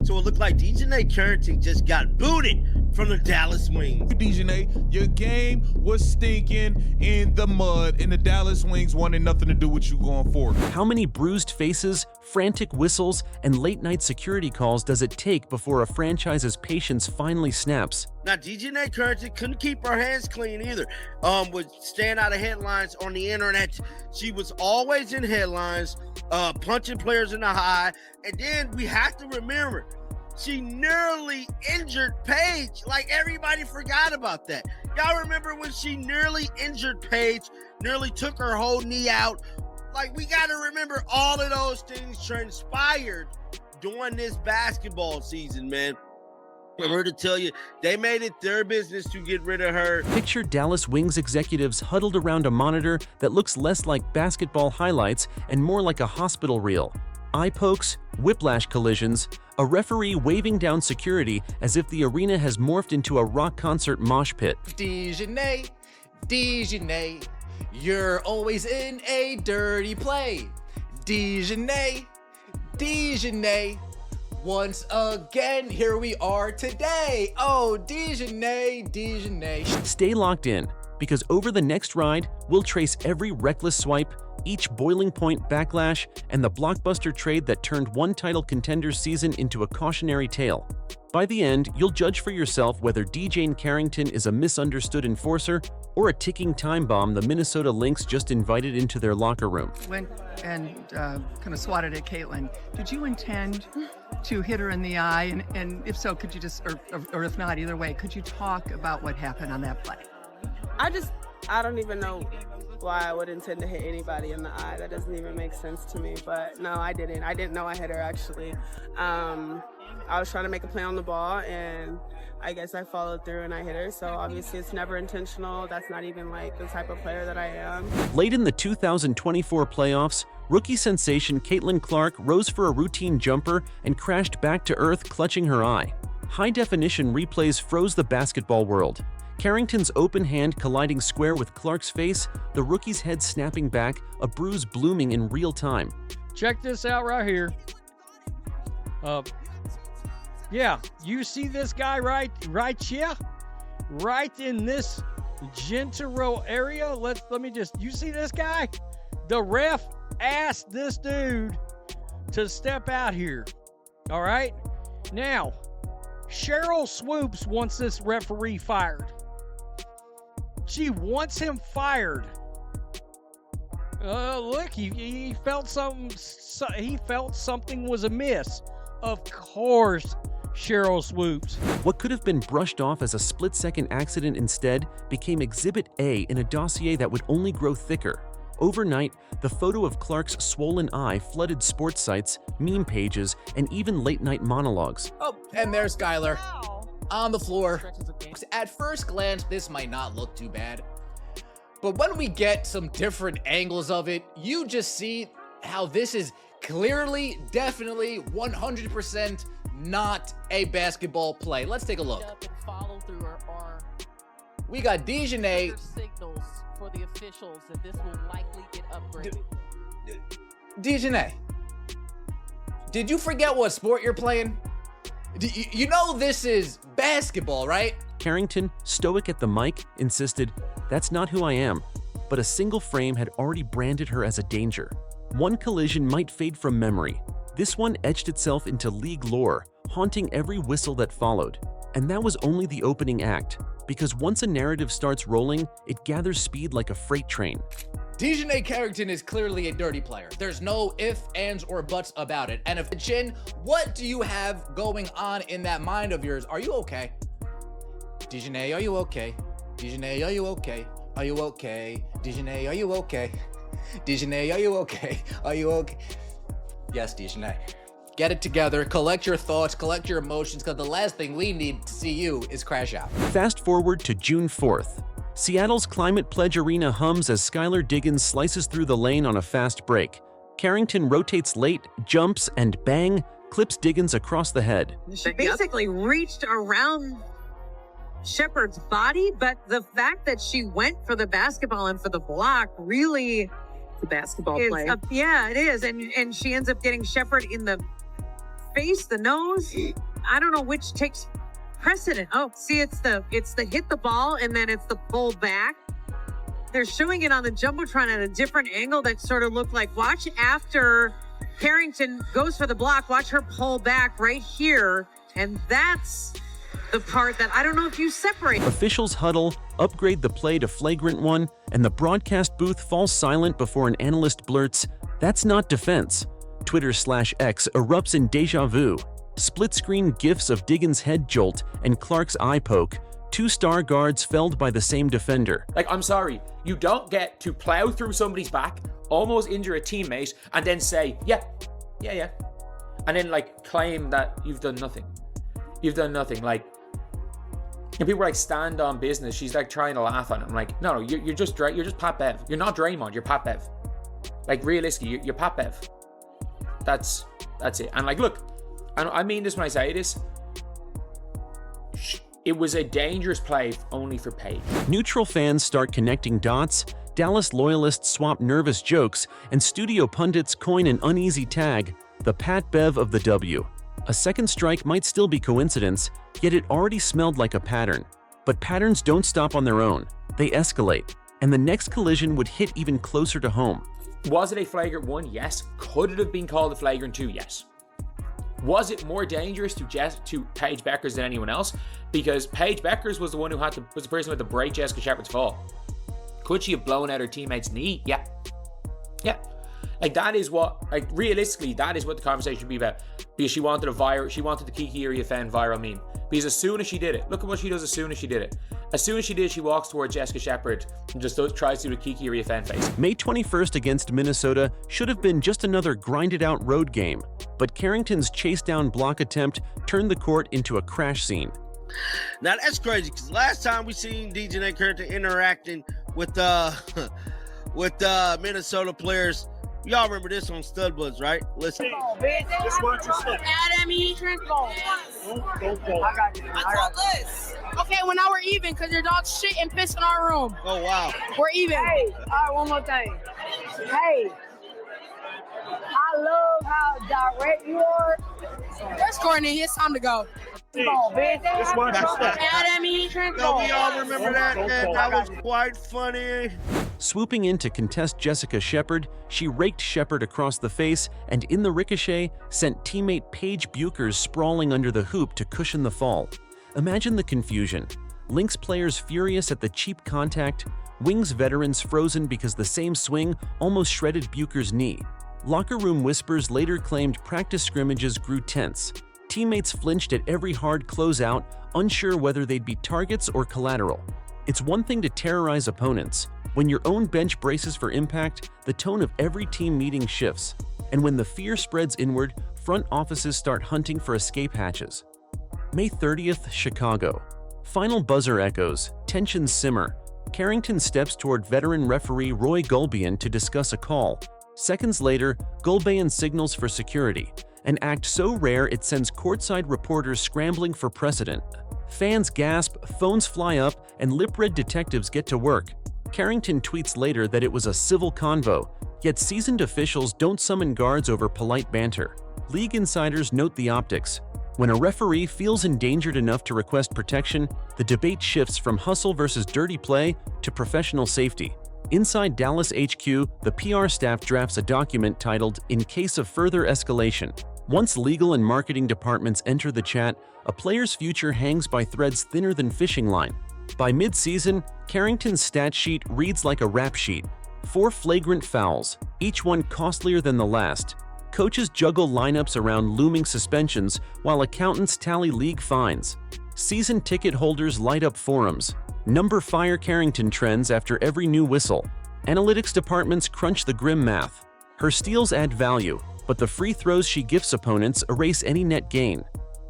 So it looked like DiJonai Carrington just got booted from the Dallas Wings. DiJonai, your game was stinking in the mud, and the Dallas Wings wanted nothing to do with you going forward. How many bruised faces, frantic whistles, and late-night security calls does it take before a franchise's patience finally snaps? Now, DiJonai Carrington couldn't keep her hands clean either. Would stand out of headlines on the internet. She was always in headlines, punching players in the eye. And then we have to remember, she nearly injured Paige. Like, everybody forgot about that. Y'all remember when she nearly injured Paige, nearly took her whole knee out? Like, we got to remember all of those things transpired during this basketball season, man. For her to tell you, they made it their business to get rid of her. Picture Dallas Wings executives huddled around a monitor that looks less like basketball highlights and more like a hospital reel. Eye pokes, whiplash collisions, a referee waving down security as if the arena has morphed into a rock concert mosh pit. DiJonai, DiJonai, you're always in a dirty play. DiJonai, DiJonai, once again, here we are today. Oh, DiJonai, DiJonai. Stay locked in, because over the next ride, we'll trace every reckless swipe, each boiling point backlash, and the blockbuster trade that turned one title contender's season into a cautionary tale. By the end, you'll judge for yourself whether DiJonai Carrington is a misunderstood enforcer or a ticking time bomb the Minnesota Lynx just invited into their locker room. Went and kind of swatted at Caitlin. Did you intend to hit her in the eye? And if so, could you just, or if not, either way, could you talk about what happened on that play? I don't even know why I would intend to hit anybody in the eye. That doesn't even make sense to me. But no, I didn't. I didn't know I hit her, actually. I was trying to make a play on the ball, and I guess I followed through and I hit her. So obviously it's never intentional. That's not even like the type of player that I am. Late in the 2024 playoffs, rookie sensation Caitlin Clark rose for a routine jumper and crashed back to earth, clutching her eye. High-definition replays froze the basketball world. Carrington's open hand colliding square with Clark's face, the rookie's head snapping back, a bruise blooming in real time. Check this out right here. Yeah, you see this guy right here? Right in this gentile area? Let me just, you see this guy? The ref asked this dude to step out here. All right? Now, Cheryl Swoops wants this referee fired. She wants him fired. Look, he felt something. He felt something was amiss. Of course, Cheryl Swoops. What could have been brushed off as a split-second accident instead became Exhibit A in a dossier that would only grow thicker. Overnight, the photo of Clark's swollen eye flooded sports sites, meme pages, and even late-night monologues. Oh, and there's Skylar on the floor. At first glance, this might not look too bad, but when we get some different angles of it, you just see how this is clearly, definitely, 100% not a basketball play. Let's take a look. We got DiJonai. Signals for the officials that this will likely get upgraded. DiJonai, did you forget what sport you're playing? You know this is basketball, right? Carrington, stoic at the mic, insisted, "That's not who I am." But a single frame had already branded her as a danger. One collision might fade from memory. This one etched itself into league lore, haunting every whistle that followed. And that was only the opening act, because once a narrative starts rolling, it gathers speed like a freight train. DiJonai Carrington is clearly a dirty player. There's no ifs, ands, or buts about it. And if Chin, what do you have going on in that mind of yours? Are you okay? DiJonai, are you okay? DiJonai, are you okay? Are you okay? DiJonai, are you okay? DiJonai, are you okay? Are you okay? Yes, DiJonai. Get it together, collect your thoughts, collect your emotions, because the last thing we need to see you is crash out. Fast forward to June 4th. Seattle's Climate Pledge Arena hums as Skylar Diggins slices through the lane on a fast break. Carrington rotates late, jumps, and bang, clips Diggins across the head. She basically reached around Shepard's body, but the fact that she went for the basketball and for the block really The basketball play. yeah, it is. And she ends up getting Shepard in the face, the nose. I don't know which takes precedent. Oh, see, it's the hit the ball and then it's the pull back. They're showing it on the Jumbotron at a different angle that sort of looked like, watch after Carrington goes for the block, watch her pull back right here. And that's the part that I don't know if you separate. Officials huddle, upgrade the play to flagrant one, and the broadcast booth falls silent before an analyst blurts, "That's not defense." Twitter/X erupts in deja vu. Split-screen gifs of Diggins' head jolt and Clark's eye poke. 2 star guards felled by the same defender. Like, I'm sorry, you don't get to plow through somebody's back, almost injure a teammate, and then say, yeah. And then, like, claim that you've done nothing. You've done nothing. Like, and people are like, stand on business. She's like trying to laugh at him. I'm like, no, you're just Pat Bev. You're not Draymond, you're Pat Bev. Like, realistically, you're Pat Bev. That's it. And like, look, I mean this when I say this. It was a dangerous play only for Paige. Neutral fans start connecting dots, Dallas loyalists swap nervous jokes, and studio pundits coin an uneasy tag, the Pat Bev of the W. A second strike might still be coincidence, yet it already smelled like a pattern. But patterns don't stop on their own. They escalate, and the next collision would hit even closer to home. Was it a flagrant 1? Yes. Could it have been called a flagrant 2? Yes. Was it more dangerous to Paige Beckers than anyone else? Because Paige Beckers was the one who was the person with the break Jessica Shepard's fall. Could she have blown out her teammate's knee? Yeah. Like, that is what, like, realistically, that is what the conversation should be about. Because she wanted the Kiki Iriafen viral meme. Because as soon as she did it, look at what she does as soon as she did it. As soon as she did it, she walks towards Jessica Shepard and just tries to do the Kiki Iriafen face. May 21st against Minnesota should have been just another grinded-out road game, but Carrington's chase-down block attempt turned the court into a crash scene. Now that's crazy, because last time we seen DiJonai Carrington interacting with Minnesota players, y'all remember this on Stud Bloods, right? Listen. Just watch your step. Academy. I got you. I got this. Okay, well now we're even because your dog's shit and piss in our room. Oh, wow. We're even. Hey, all right, one more thing. Hey, I love how direct you are. Where's Courtney? It's time to go. Come on, bitch. Just watch your step. Academy. No, we all remember that. That was quite funny. Swooping in to contest Jessica Shepard, she raked Shepard across the face and in the ricochet sent teammate Paige Buchers sprawling under the hoop to cushion the fall. Imagine the confusion. Lynx players furious at the cheap contact, Wings veterans frozen because the same swing almost shredded Buchers' knee. Locker room whispers later claimed practice scrimmages grew tense. Teammates flinched at every hard closeout, unsure whether they'd be targets or collateral. It's one thing to terrorize opponents. When your own bench braces for impact, the tone of every team meeting shifts. And when the fear spreads inward, front offices start hunting for escape hatches. May 30th, Chicago. Final buzzer echoes, tensions simmer. Carrington steps toward veteran referee Roy Gulbian to discuss a call. Seconds later, Gulbian signals for security, an act so rare it sends courtside reporters scrambling for precedent. Fans gasp, phones fly up, and lip-read detectives get to work. Carrington tweets later that it was a civil convo, yet seasoned officials don't summon guards over polite banter. League insiders note the optics. When a referee feels endangered enough to request protection, the debate shifts from hustle versus dirty play to professional safety. Inside Dallas HQ, the PR staff drafts a document titled, "In Case of Further Escalation." Once legal and marketing departments enter the chat, a player's future hangs by threads thinner than fishing line. By mid-season, Carrington's stat sheet reads like a rap sheet. 4 flagrant fouls, each one costlier than the last. Coaches juggle lineups around looming suspensions, while accountants tally league fines. Season ticket holders light up forums. Number fire Carrington trends after every new whistle. Analytics departments crunch the grim math. Her steals add value, but the free throws she gifts opponents erase any net gain.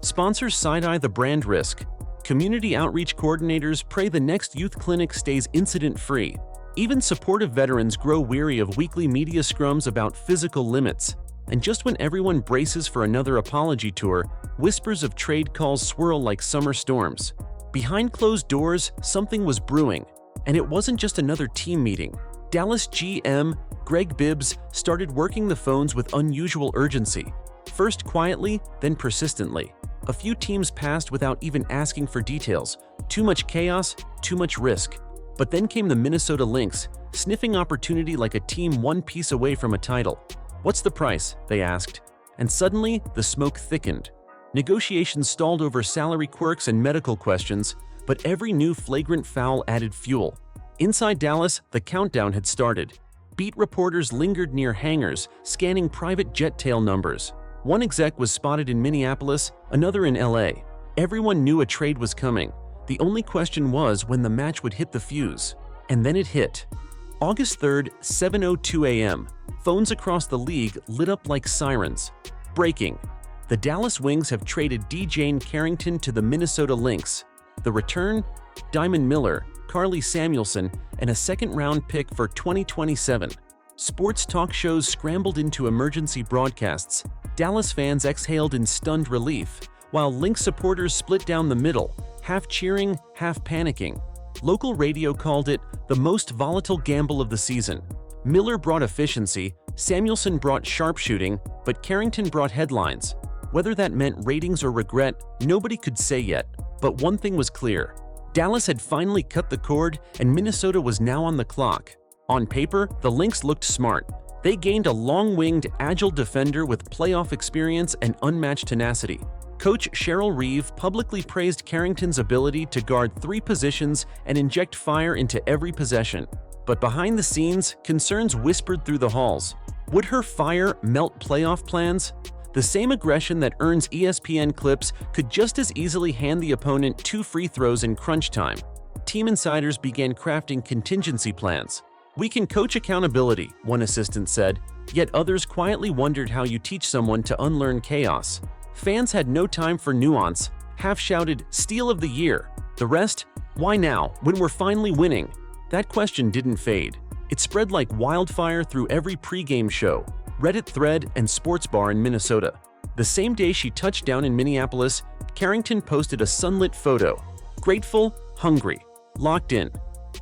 Sponsors side-eye the brand risk. Community outreach coordinators pray the next youth clinic stays incident-free. Even supportive veterans grow weary of weekly media scrums about physical limits. And just when everyone braces for another apology tour, whispers of trade calls swirl like summer storms. Behind closed doors, something was brewing. And it wasn't just another team meeting. Dallas GM Greg Bibbs started working the phones with unusual urgency. first quietly, then persistently. A few teams passed without even asking for details. Too much chaos, too much risk. But then came the Minnesota Lynx, sniffing opportunity like a team one piece away from a title. "What's the price?" they asked. And suddenly, the smoke thickened. Negotiations stalled over salary quirks and medical questions, but every new flagrant foul added fuel. Inside Dallas, the countdown had started. Beat reporters lingered near hangars, scanning private jet tail numbers. One exec was spotted in Minneapolis, another in LA. Everyone knew a trade was coming. The only question was when the match would hit the fuse. And then it hit. August 3rd, 7:02 a.m. Phones across the league lit up like sirens. Breaking. The Dallas Wings have traded DiJonai Carrington to the Minnesota Lynx. The return? Diamond Miller, Carly Samuelson, and a second-round pick for 2027. Sports talk shows scrambled into emergency broadcasts. Dallas fans exhaled in stunned relief, while Lynx supporters split down the middle, half cheering, half panicking. Local radio called it the most volatile gamble of the season. Miller brought efficiency, Samuelson brought sharpshooting, but Carrington brought headlines. Whether that meant ratings or regret, nobody could say yet. But one thing was clear. Dallas had finally cut the cord, and Minnesota was now on the clock. On paper, the Lynx looked smart. They gained a long-winged, agile defender with playoff experience and unmatched tenacity. Coach Cheryl Reeve publicly praised Carrington's ability to guard 3 positions and inject fire into every possession. But behind the scenes, concerns whispered through the halls. Would her fire melt playoff plans? The same aggression that earns ESPN clips could just as easily hand the opponent 2 free throws in crunch time. Team insiders began crafting contingency plans. "We can coach accountability," one assistant said, yet others quietly wondered how you teach someone to unlearn chaos. Fans had no time for nuance, half shouted, "Steal of the year." The rest? "Why now, when we're finally winning?" That question didn't fade. It spread like wildfire through every pregame show, Reddit thread, and sports bar in Minnesota. The same day she touched down in Minneapolis, Carrington posted a sunlit photo. Grateful, hungry, locked in.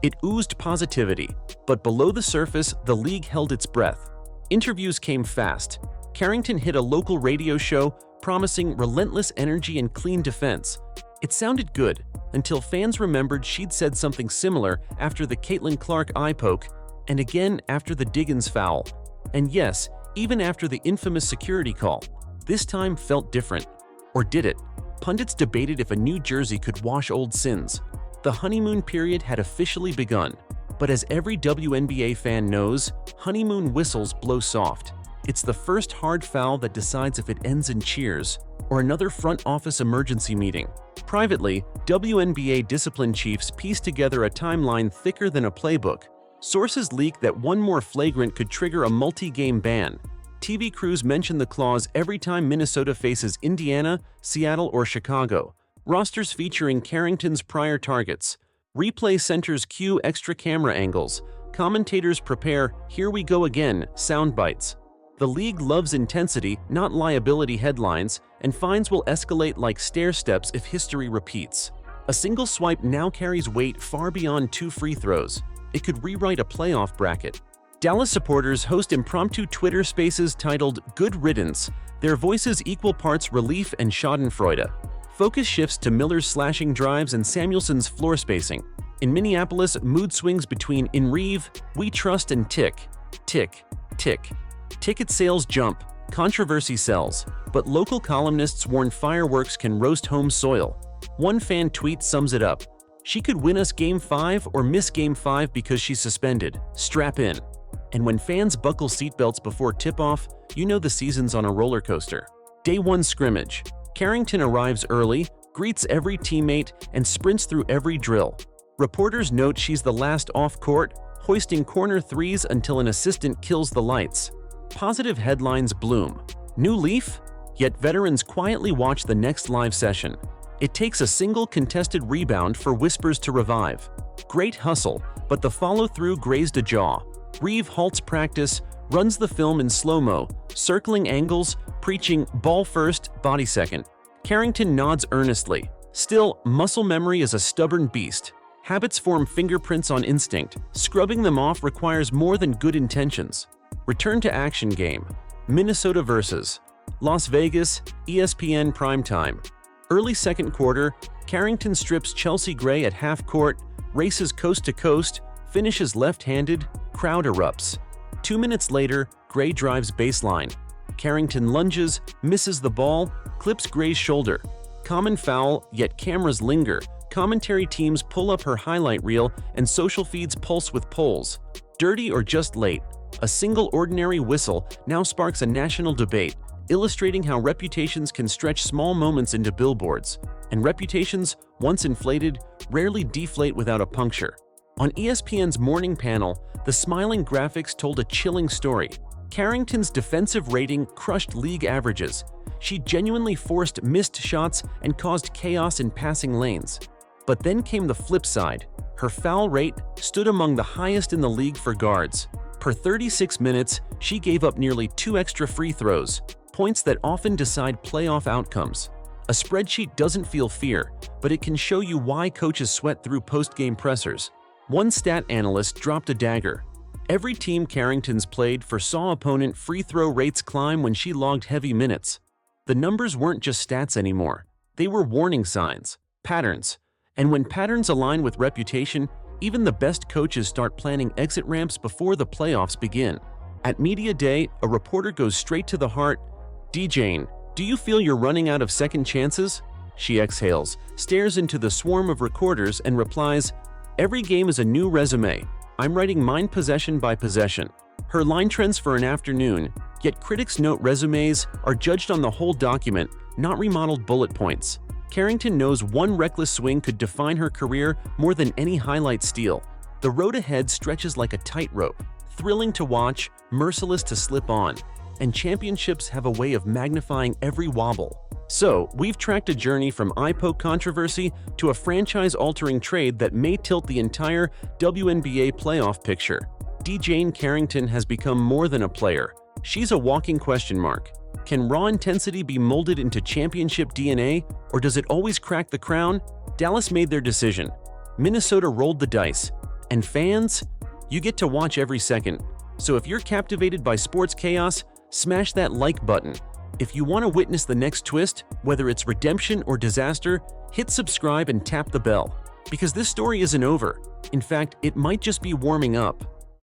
It oozed positivity, but below the surface, the league held its breath. Interviews came fast. Carrington hit a local radio show, promising relentless energy and clean defense. It sounded good, until fans remembered she'd said something similar after the Caitlin Clark eye poke, and again after the Diggins foul. And yes, even after the infamous security call. This time felt different. Or did it? Pundits debated if a new jersey could wash old sins. The honeymoon period had officially begun. But as every WNBA fan knows, honeymoon whistles blow soft. It's the first hard foul that decides if it ends in cheers or another front office emergency meeting. Privately, WNBA discipline chiefs pieced together a timeline thicker than a playbook. Sources leaked that one more flagrant could trigger a multi-game ban. TV crews mention the clause every time Minnesota faces Indiana, Seattle, or Chicago. Rosters featuring Carrington's prior targets. Replay centers cue extra camera angles. Commentators prepare "here we go again" sound bites. The league loves intensity, not liability headlines, and fines will escalate like stair steps if history repeats. A single swipe now carries weight far beyond 2 free throws. It could rewrite a playoff bracket. Dallas supporters host impromptu Twitter spaces titled "Good Riddance," their voices equal parts relief and schadenfreude. Focus shifts to Miller's slashing drives and Samuelson's floor spacing. In Minneapolis, mood swings between "in Reeve," "we trust," and "tick, tick, tick." Ticket sales jump, controversy sells, but local columnists warn fireworks can roast home soil. One fan tweet sums it up. "She could win us Game 5 or miss Game 5 because she's suspended. Strap in." And when fans buckle seatbelts before tip-off, you know the season's on a roller coaster. Day 1 scrimmage. Carrington arrives early, greets every teammate, and sprints through every drill. Reporters note she's the last off-court, hoisting corner threes until an assistant kills the lights. Positive headlines bloom. New leaf? Yet veterans quietly watch the next live session. It takes a single contested rebound for whispers to revive. Great hustle, but the follow-through grazed a jaw. Reeve halts practice, runs the film in slow-mo, circling angles, preaching "ball first, body second." Carrington nods earnestly. Still, muscle memory is a stubborn beast. Habits form fingerprints on instinct. Scrubbing them off requires more than good intentions. Return to action game. Minnesota versus. Las Vegas, ESPN primetime. Early second quarter, Carrington strips Chelsea Gray at half court, races coast to coast, finishes left-handed, crowd erupts. 2 minutes later, Gray drives baseline. Carrington lunges, misses the ball, clips Gray's shoulder. Common foul, yet cameras linger. Commentary teams pull up her highlight reel and social feeds pulse with polls. Dirty or just late? A single ordinary whistle now sparks a national debate, illustrating how reputations can stretch small moments into billboards. And reputations, once inflated, rarely deflate without a puncture. On ESPN's morning panel, the smiling graphics told a chilling story. Carrington's defensive rating crushed league averages. She genuinely forced missed shots and caused chaos in passing lanes. But then came the flip side. Her foul rate stood among the highest in the league for guards. Per 36 minutes, she gave up nearly 2 extra free throws, points that often decide playoff outcomes. A spreadsheet doesn't feel fear, but it can show you why coaches sweat through post-game pressers. One stat analyst dropped a dagger. Every team Carrington's played for saw opponent free throw rates climb when she logged heavy minutes. The numbers weren't just stats anymore. They were warning signs, patterns. And when patterns align with reputation, even the best coaches start planning exit ramps before the playoffs begin. At Media Day, a reporter goes straight to the heart. DiJonai, do you feel you're running out of second chances? She exhales, stares into the swarm of recorders and replies, every game is a new resume. I'm writing mine possession by possession. Her line trends for an afternoon, yet critics note resumes are judged on the whole document, not remodeled bullet points. Carrington knows one reckless swing could define her career more than any highlight steal. The road ahead stretches like a tightrope, thrilling to watch, merciless to slip on, and championships have a way of magnifying every wobble. So, we've tracked a journey from eye poke controversy to a franchise-altering trade that may tilt the entire WNBA playoff picture. DiJonai Carrington has become more than a player. She's a walking question mark. Can raw intensity be molded into championship DNA, or does it always crack the crown? Dallas made their decision. Minnesota rolled the dice. And fans? You get to watch every second. So if you're captivated by sports chaos, smash that like button. If you want to witness the next twist, whether it's redemption or disaster, hit subscribe and tap the bell. Because this story isn't over. In fact, it might just be warming up.